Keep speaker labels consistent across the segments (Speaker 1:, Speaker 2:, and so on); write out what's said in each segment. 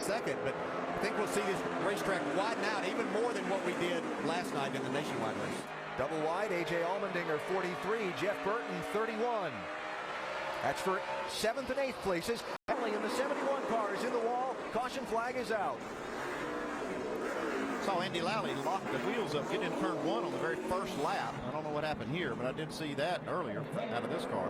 Speaker 1: second, but I think we'll see this racetrack widen out even more than what we did last night in the nationwide race.
Speaker 2: Double wide, A.J. Allmendinger 43, Jeff Burton 31. That's for 7th and 8th places. Only in the 71 car is in the wall. Caution flag is out.
Speaker 3: Saw Andy Lally lock the wheels up, get in turn 1 on the very first lap. I don't know what happened here, but I did see that earlier out of this car.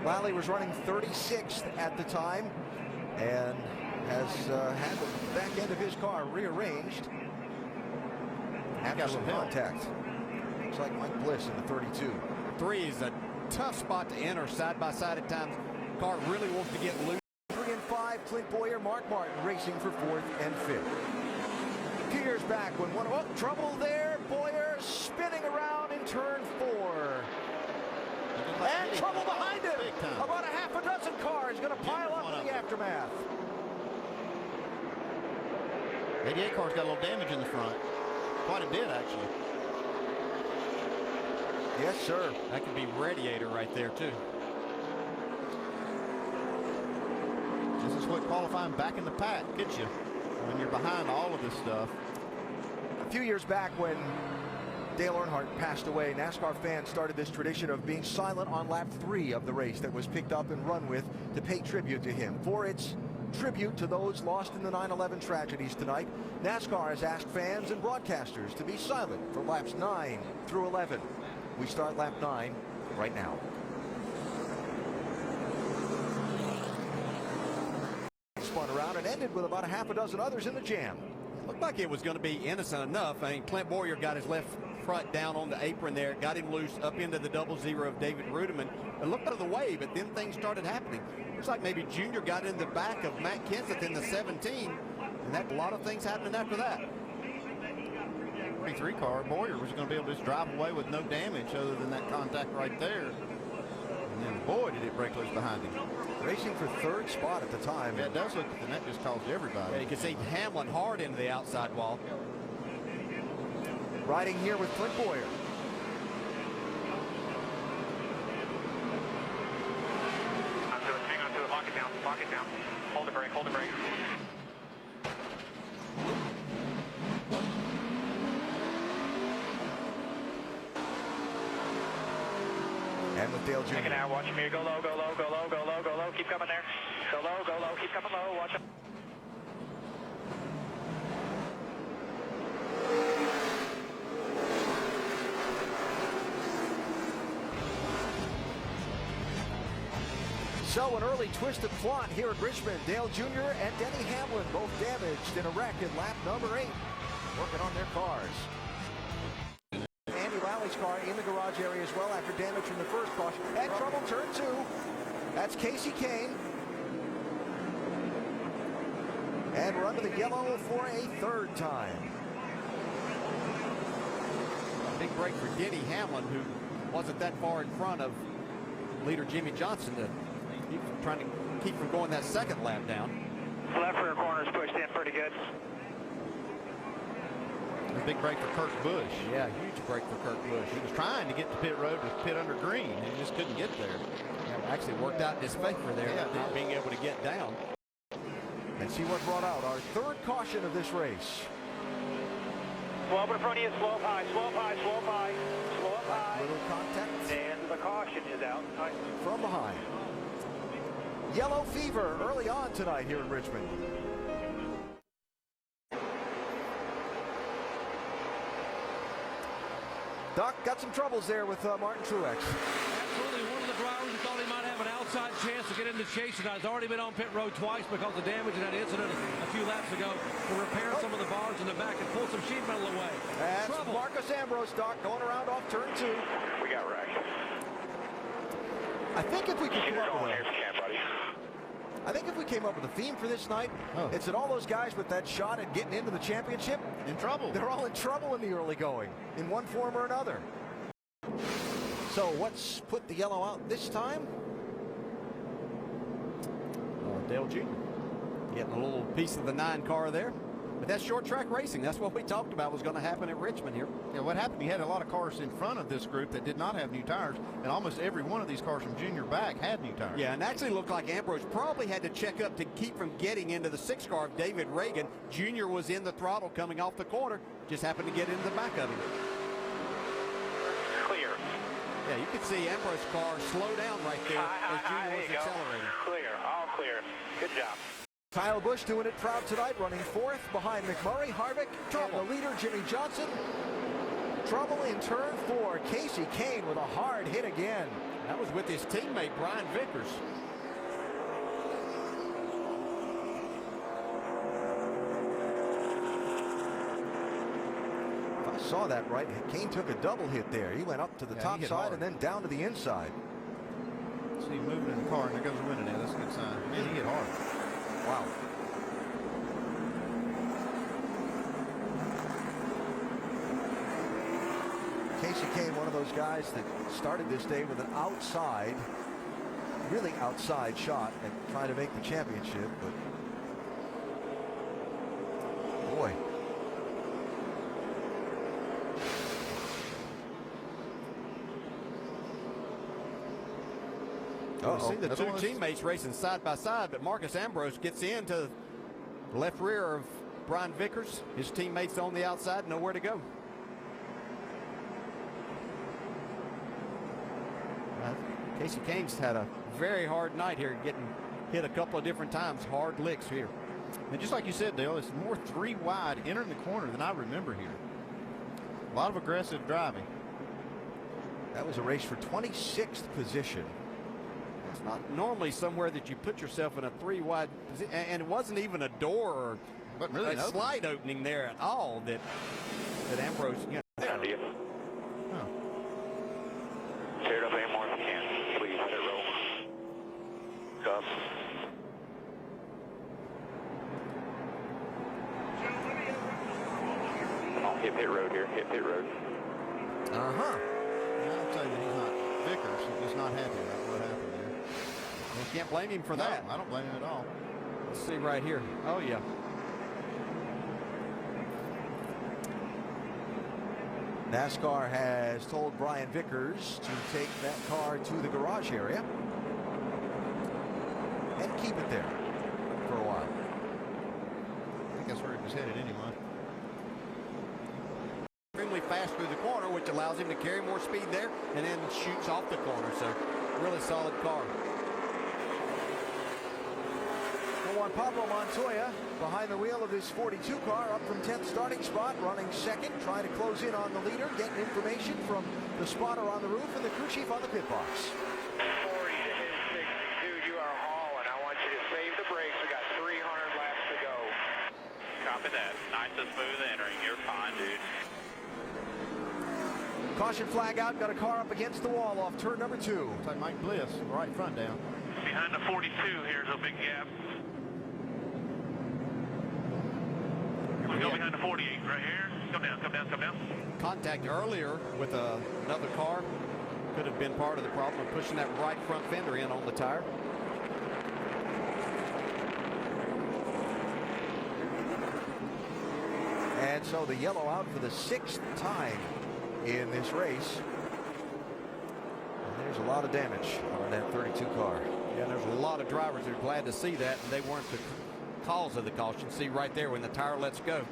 Speaker 2: Lally was running 36th at the time and has had the back end of his car rearranged after some contact. Looks like Mike Bliss in the 32.
Speaker 1: 3 is a tough spot to enter side by side at times. Car really wants to get loose.
Speaker 2: 3 and 5, Clint Bowyer, Mark Martin racing for 4th and 5th. 2 years back when trouble there, Bowyer spinning around in turn 4. And trouble behind him. About a half a dozen cars going to pile up in the aftermath.
Speaker 3: 88 car's got a little damage in the front. Quite a bit, actually.
Speaker 2: Yes, sir.
Speaker 1: That could be radiator right there, too.
Speaker 3: This is what qualifying back in the pack gets you when you're behind all of this stuff.
Speaker 2: A few years back when Dale Earnhardt passed away, NASCAR fans started this tradition of being silent on lap 3 of the race that was picked up and run with to pay tribute to him. For its tribute to those lost in the 9/11 tragedies tonight, NASCAR has asked fans and broadcasters to be silent for laps 9 through 11. We start lap 9 right now. Spun around and ended with about a half a dozen others in the jam.
Speaker 1: Looked like it was going to be innocent enough. I mean, Clint Bowyer got his left front down on the apron there, got him loose up into the 00 of David Rudiman. It looked out of the way, but then things started happening. Looks like maybe Junior got in the back of Matt Kenseth in the 17, and that a lot of things happening after that.
Speaker 3: 33 car, Bowyer was going to be able to just drive away with no damage other than that contact right there. And then, boy, did it break loose behind him.
Speaker 2: Racing for 3rd spot at the time.
Speaker 3: Yeah, it does look, and that just caused everybody.
Speaker 1: Yeah, you can see Hamlin hard into the outside wall.
Speaker 2: Riding here with Clint Bowyer.
Speaker 4: Hang on to it, lock it down. Hold the brake, hold the brake.
Speaker 2: And with Dale Jr.
Speaker 4: Take it out, watch me. Go low, go low, go low, go low, go low. Keep coming there. Go low, keep coming low. Watch it.
Speaker 2: So an early twisted plot here at Richmond. Dale Jr. and Denny Hamlin both damaged in a wreck in lap number 8. Working on their cars. Andy Lally's car in the garage area as well after damage from the first caution. And trouble turn 2. That's Kasey Kahne. And we're under the yellow for a 3rd time.
Speaker 1: A big break for Denny Hamlin, who wasn't that far in front of leader Jimmy Johnson to keep trying to keep from going that 2nd lap down.
Speaker 4: Left rear corner's pushed in pretty good.
Speaker 3: A big break for Kurt Busch.
Speaker 1: Yeah, huge break for Kurt Busch.
Speaker 3: He was trying to get to pit road with pit under green, and he just couldn't get there.
Speaker 1: Yeah, actually worked out in his favor there, not being able to get down.
Speaker 2: And see what brought out our 3rd caution of this race.
Speaker 4: Slow up in front of you, slow up high, slow up high, slow up high, slow up high.
Speaker 2: Little contact.
Speaker 4: And the caution is out.
Speaker 2: From behind. Yellow fever early on tonight here in Richmond. Doc got some troubles there with Martin Truex.
Speaker 5: Absolutely. One of the drivers who thought he might have an outside chance to get into chase tonight has already been on pit road twice because of damage in that incident a few laps ago to repair some of the bars in the back and pull some sheet metal away.
Speaker 2: That's Marcus Ambrose, Doc, going around off turn 2.
Speaker 4: We got wrecked.
Speaker 2: I think if we could come up with a theme for this night, it's that all those guys with that shot at getting into the championship,
Speaker 3: in trouble.
Speaker 2: They're all in trouble in the early going, in one form or another. So what's put the yellow out this time?
Speaker 1: Dale Jr. getting a little piece of the 9 car there. But that's short track racing. That's what we talked about was going to happen at Richmond here.
Speaker 3: Yeah, what happened, he had a lot of cars in front of this group that did not have new tires, and almost every one of these cars from junior back had new tires.
Speaker 1: Yeah, and actually looked like Ambrose probably had to check up to keep from getting into the 6 car of David Reagan. Junior was in the throttle coming off the corner, just happened to get into the back of him.
Speaker 4: Clear.
Speaker 1: Yeah, you can see Ambrose's car slow down right there as Junior was accelerating.
Speaker 4: Clear, all clear. Good job.
Speaker 2: Kyle Busch doing it proud tonight, running 4th behind McMurray, Harvick, and the leader, Jimmy Johnson. Trouble in turn 4. Kasey Kahne with a hard hit again.
Speaker 1: That was with his teammate, Brian Vickers.
Speaker 2: If I saw that right, Kahne took a double hit there. He went up to the top side and then down to the inside.
Speaker 3: See him moving in the car, and there goes the winner there. That's a good sign. Man, he hit hard.
Speaker 2: Wow. Kasey Kahne, one of those guys that started this day with an outside, really outside shot at trying to make the championship, but boy.
Speaker 1: See the two teammates racing side by side, but Marcus Ambrose gets into the left rear of Brian Vickers. His teammates on the outside, nowhere to go. Kasey Kahne's had a very hard night here, getting hit a couple of different times, hard licks here.
Speaker 3: And just like you said, Dale, it's more 3 wide entering the corner than I remember here. A lot of aggressive driving.
Speaker 2: That was a race for 26th position.
Speaker 1: It's not normally somewhere that you put yourself in a 3 wide position, and it wasn't even a door or
Speaker 3: really
Speaker 1: a slide opening there at all that Ambrose, you know.
Speaker 4: Down to you.
Speaker 3: Oh.
Speaker 4: Tear it up any more if you can. Please, hit roll. Cuff. Come on, hit pit road here. Hit pit road.
Speaker 2: Uh-huh.
Speaker 3: I'll tell you that he's not Vickers. He's just not happy about what happened there.
Speaker 1: You can't blame him for that.
Speaker 3: No, I don't blame him at all.
Speaker 1: Let's see right here. Oh, yeah.
Speaker 2: NASCAR has told Brian Vickers to take that car to the garage area and keep it there for a while.
Speaker 3: I think that's where he was headed anyway.
Speaker 1: Extremely fast through the corner, which allows him to carry more speed there and then shoots off the corner. So really solid car.
Speaker 2: Juan Pablo Montoya behind the wheel of his 42 car, up from 10th starting spot, running 2nd, trying to close in on the leader, getting information from the spotter on the roof and the crew chief on the pit box.
Speaker 4: 40 to hit 60. Dude, you are hauling. I want you to save the brakes. We got 300 laps to go. Copy that. Nice and smooth entering. You're fine, dude.
Speaker 2: Caution flag out, got a car up against the wall off turn number 2.
Speaker 3: Looks like Mike Bliss, right front down.
Speaker 4: Behind the 42, here's a big gap. We go behind the 48 right here. Come down, come down, come down.
Speaker 1: Contact earlier with another car could have been part of the problem of pushing that right front fender in on the tire.
Speaker 2: And so the yellow out for the 6th time in this race. And there's a lot of damage on that 32 car.
Speaker 1: Yeah, there's a lot of drivers that are glad to see that, and they weren't the cause of the caution. See right there when the tire lets go.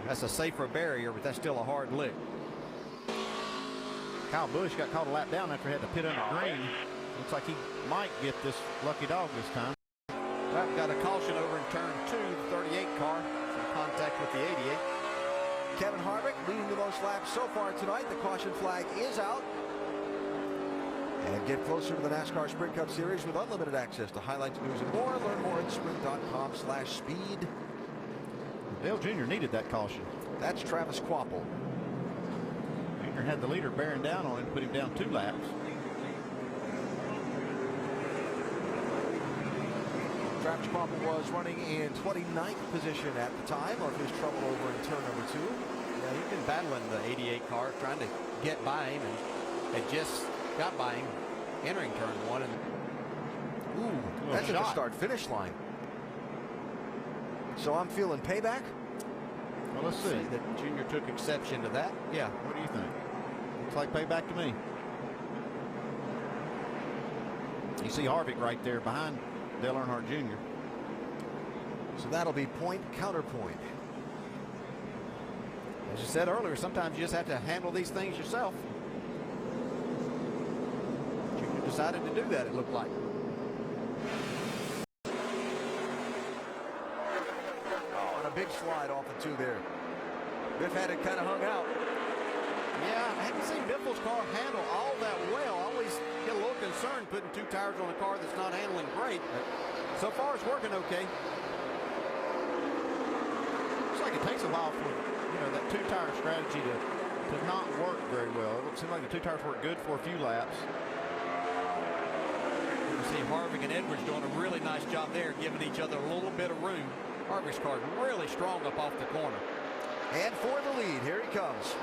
Speaker 1: That's a safer barrier, but that's still a hard lick.
Speaker 3: Kyle Busch got caught a lap down after he had to pit under green. Looks like he might get this lucky dog this time.
Speaker 1: Well, got a caution over in turn 2, the 38 car. Some contact with the 88.
Speaker 2: Kevin Harvick leading the most laps so far tonight. The caution flag is out. And get closer to the NASCAR Sprint Cup Series with unlimited access to highlights, news, and more. Learn more at sprint.com/speed.
Speaker 3: Dale Jr. needed that caution.
Speaker 2: That's Travis Quapple.
Speaker 3: Jr. had the leader bearing down on him, put him down 2 laps.
Speaker 2: Travis Quapple was running in 29th position at the time of his trouble over in turn number 2.
Speaker 1: Yeah, he's been battling the 88 car, trying to get by him, and it just got by him entering turn 1. And
Speaker 2: ooh, that's at the start-finish line. So I'm feeling payback.
Speaker 3: Well, let's see.
Speaker 1: That Junior took exception to that. Yeah.
Speaker 3: What do you think? Looks like payback to me. You see Harvick right there behind Dale Earnhardt Jr.
Speaker 2: So that'll be point, counterpoint.
Speaker 1: As you said earlier, sometimes you just have to handle these things yourself. Junior decided to do that, it looked like.
Speaker 2: Oh, and a big slide off the 2 there. Biff had it kind of hung out.
Speaker 1: Yeah, I haven't seen Biffle's car handle all that well. I always get a little concerned putting 2 tires on a car that's not handling great, but so far it's working okay.
Speaker 3: Looks like it takes a while for that 2-tire strategy to not work very well. It seems like the 2 tires work good for a few laps.
Speaker 1: You see Harvick and Edwards doing a really nice job there, giving each other a little bit of room. Harvick's car really strong up off the corner.
Speaker 2: And for the lead, here he comes.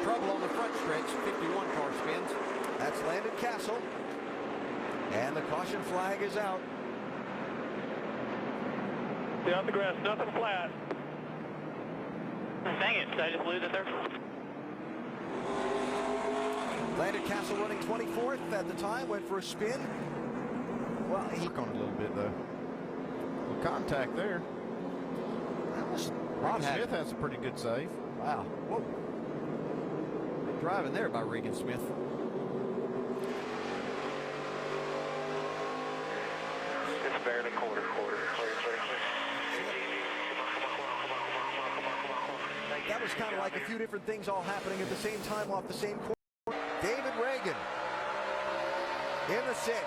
Speaker 1: Trouble on the front stretch, 51 car spins.
Speaker 2: That's Landon Cassill. And the caution flag is out.
Speaker 4: Stay on the grass, nothing flat. Dang it, did I just lose it there?
Speaker 2: Landon Cassill running 24th at the time, went for a spin. Well, he
Speaker 3: Work on it a little bit though. Well, contact there.
Speaker 2: that was
Speaker 3: Ron Smith has a pretty good save.
Speaker 1: Wow. Whoa. Good driving there by Regan Smith.
Speaker 4: It's barely quarter.
Speaker 2: that was kind of like a few different things all happening at the same time off the same course. David Reagan in the 6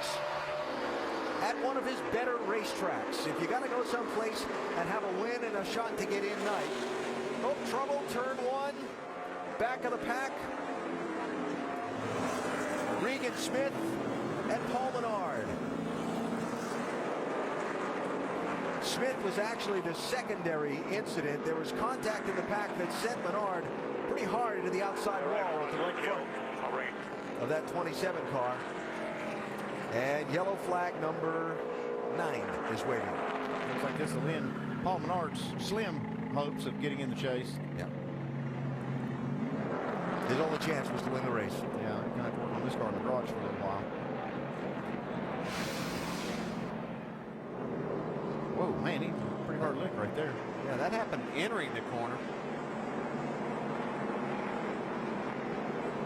Speaker 2: at one of his better racetracks. If you got to go someplace and have a win and a shot to get in night. Oh, trouble, turn 1, back of the pack. Regan Smith and Paul Menard. Smith was actually the secondary incident. There was contact in the pack that sent Menard pretty hard into the outside wall at the right front of that 27 car. And yellow flag number 9 is waiting.
Speaker 3: Looks like this will end Paul Menard's slim hopes of getting in the chase.
Speaker 2: Yeah. His only chance was to win the race.
Speaker 3: Yeah, he's gonna have to work on this car in the garage for a little while. Whoa, man, he's a pretty hard lick right there.
Speaker 1: Yeah, that happened entering the corner.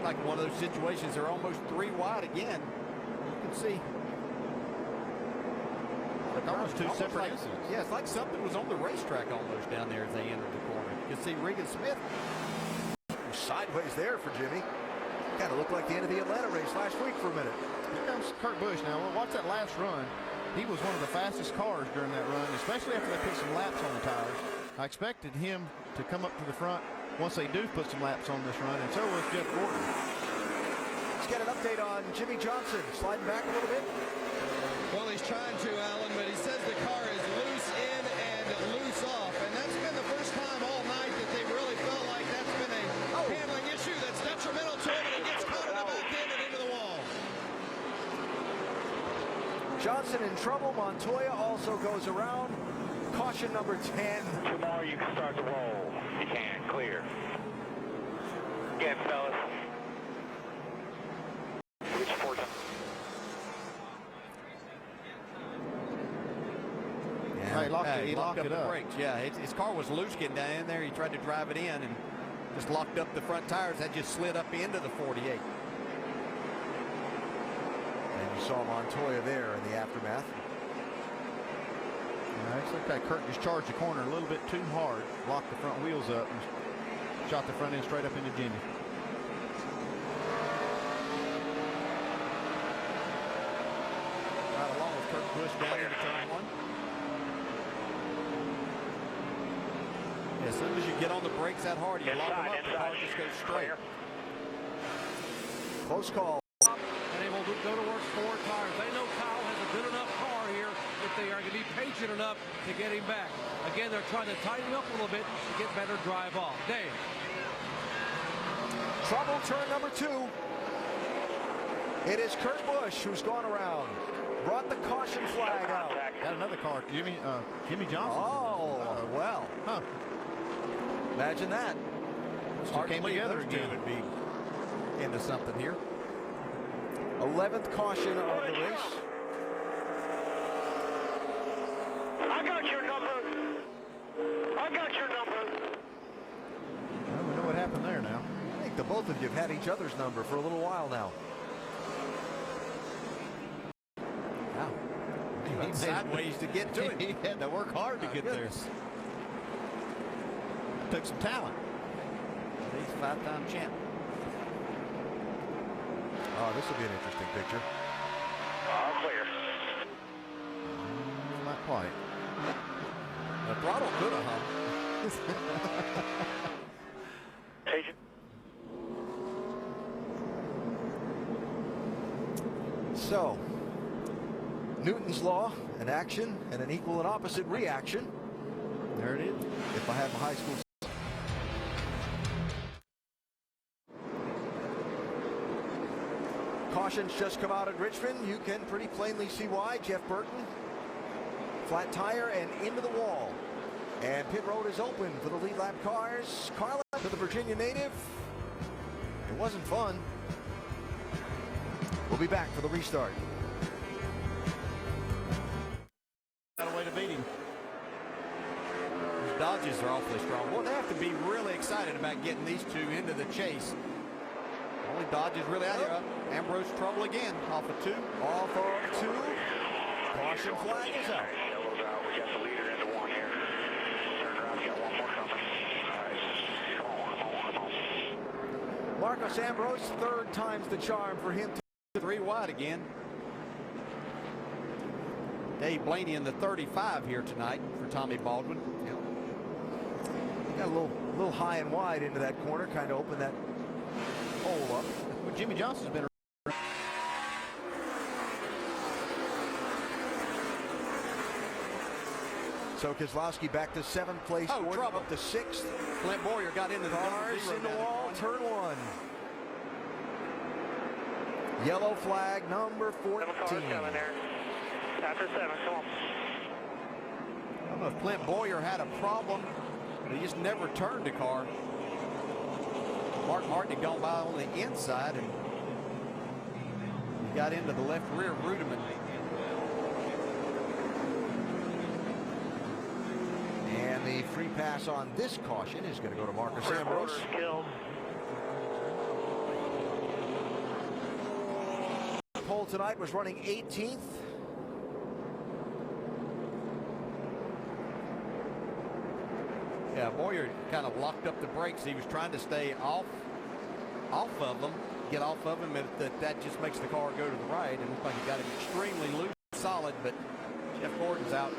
Speaker 1: Like one of those situations, they're almost 3 wide again. You can see.
Speaker 3: Like almost two separate
Speaker 1: like,
Speaker 3: incidents.
Speaker 1: yeah, it's like something was on the racetrack almost down there as they entered the corner. You can see Regan Smith
Speaker 2: Sideways there for Jimmy. Kind of looked like the end of the Atlanta race last week for a minute.
Speaker 3: Here comes Kurt Busch now. Well, watch that last run. He was one of the fastest cars during that run, especially after they put some laps on the tires. I expected him to come up to the front once they do put some laps on this run, and so was Jeff Gordon.
Speaker 2: Let's get an update on Jimmy Johnson. Sliding back a little bit.
Speaker 6: Well, he's trying to, Alan, but he says the car is loose in and loose off. And that's been the first time all night that they've really felt like that's been a handling issue that's detrimental to him, and he gets caught in the back end and into the wall.
Speaker 2: Johnson in trouble. Montoya also goes around. Caution number 10.
Speaker 4: Tomorrow you can start to roll. You can, clear. Again, fellas. Which 4 times?
Speaker 1: Yeah,
Speaker 3: he locked it
Speaker 1: the
Speaker 3: up.
Speaker 1: brakes. Yeah, his car was loose getting down in there. He tried to drive it in and just locked up the front tires. That just slid up into the 48.
Speaker 2: And you saw Montoya there in the aftermath.
Speaker 3: Looks like that Kurt just charged the corner a little bit too hard, locked the front wheels up, and shot the front end straight up into Jimmy.
Speaker 1: Right along with Kurt Busch down into turn 1. As soon as you get on the brakes that hard, you lock them up, the car just goes straight.
Speaker 2: Close call.
Speaker 5: And they will go to work 4 tires. They know Kyle has a good enough car here if they are going to be patient enough to get him back. Again, they're trying to tighten him up a little bit to get better drive off. Dave.
Speaker 2: Trouble, turn number 2. It is Kurt Busch who's gone around. Brought the caution flag out.
Speaker 3: Got got another car. Jimmy Johnson.
Speaker 2: Oh, well.
Speaker 3: Huh.
Speaker 2: Imagine that.
Speaker 3: Came together
Speaker 1: Those two
Speaker 3: again.
Speaker 1: would be into something here.
Speaker 2: 11th caution of the race.
Speaker 4: I got your number. I got your number.
Speaker 3: Well, we know what happened there now.
Speaker 2: I think the both of you have had each other's number for a little while now.
Speaker 1: Wow. He went sideways to get to it.
Speaker 3: He had to work hard to get there. Took some talent.
Speaker 1: He's a 5-time champ.
Speaker 2: Oh, this will be an interesting picture.
Speaker 4: All clear.
Speaker 3: Not quite.
Speaker 1: The throttle could have hung.
Speaker 4: Agent.
Speaker 2: So, Newton's law, an action and an equal and opposite reaction.
Speaker 3: There it is.
Speaker 2: If I have a high school. Cautions just come out at Richmond. You can pretty plainly see why. Jeff Burton, flat tire and into the wall. And pit road is open for the lead lap cars. Carla to the Virginia native. It wasn't fun. We'll be back for the restart.
Speaker 3: Got a way to beat him.
Speaker 1: Those Dodges are awfully strong. Well, they have to be really excited about getting these two into the chase. Only Dodges really out here. Ambrose trouble again. Off of 2.
Speaker 2: Off of 2. Caution flag is out.
Speaker 4: Yellow's out. We got the leader into 1 here. Turn around. We got 1 more coming. All right. Come on.
Speaker 2: Marcos Ambrose, 3rd time's the charm for him.
Speaker 1: 3 wide again. Dave Blaney in the 35 here tonight for Tommy Baldwin.
Speaker 2: Got a little high and wide into that corner, kind of opened that hole up.
Speaker 3: Well, Jimmy Johnson's been.
Speaker 2: So Keselowski back to 7th place.
Speaker 1: Oh,
Speaker 2: Gordon
Speaker 1: trouble.
Speaker 2: up to 6th.
Speaker 1: Clint Bowyer got into the
Speaker 2: Cars
Speaker 1: zero
Speaker 2: in the
Speaker 1: down
Speaker 2: wall,
Speaker 1: at
Speaker 2: turn 1. Yellow flag number 14.
Speaker 4: 7 cars coming there. After 7, come on.
Speaker 1: I don't know if Clint Bowyer had a problem, but he just never turned the car. Mark Martin had gone by on the inside and he got into the left rear of Rudeman.
Speaker 2: And the free pass on this caution is going to go to Marcos Ambrose.
Speaker 4: Killed.
Speaker 2: Pole tonight was running 18th.
Speaker 1: Yeah, Bowyer kind of locked up the brakes. He was trying to stay off of them, get off of him, and that just makes the car go to the right. And it looks like he got him extremely loose, solid, but Jeff Gordon's out.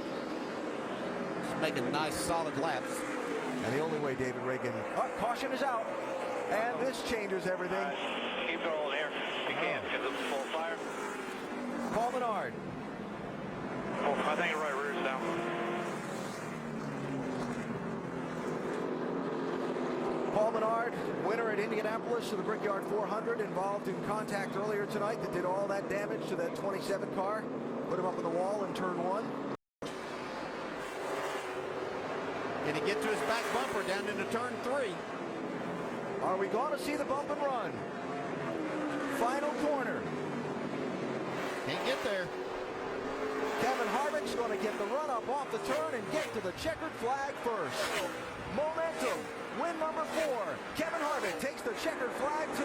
Speaker 1: Just making nice, solid laps.
Speaker 2: And the only way David Reagan, caution is out. And this changes everything.
Speaker 4: Keep rolling here. You can, because it's full fire.
Speaker 2: Paul Menard.
Speaker 4: Oh, I think right rear's down.
Speaker 2: Paul Menard, winner at Indianapolis of the Brickyard 400, involved in contact earlier tonight that did all that damage to that 27 car. Put him up on the wall in turn 1.
Speaker 1: Did he get to his back bumper down into turn 3?
Speaker 2: Are we going to see the bump and run? Final corner.
Speaker 3: Can't get there.
Speaker 2: Kevin Harvick's going to get the run up off the turn and get to the checkered flag first. Momentum. Win number 4. Kevin Harvick takes the checkered flag to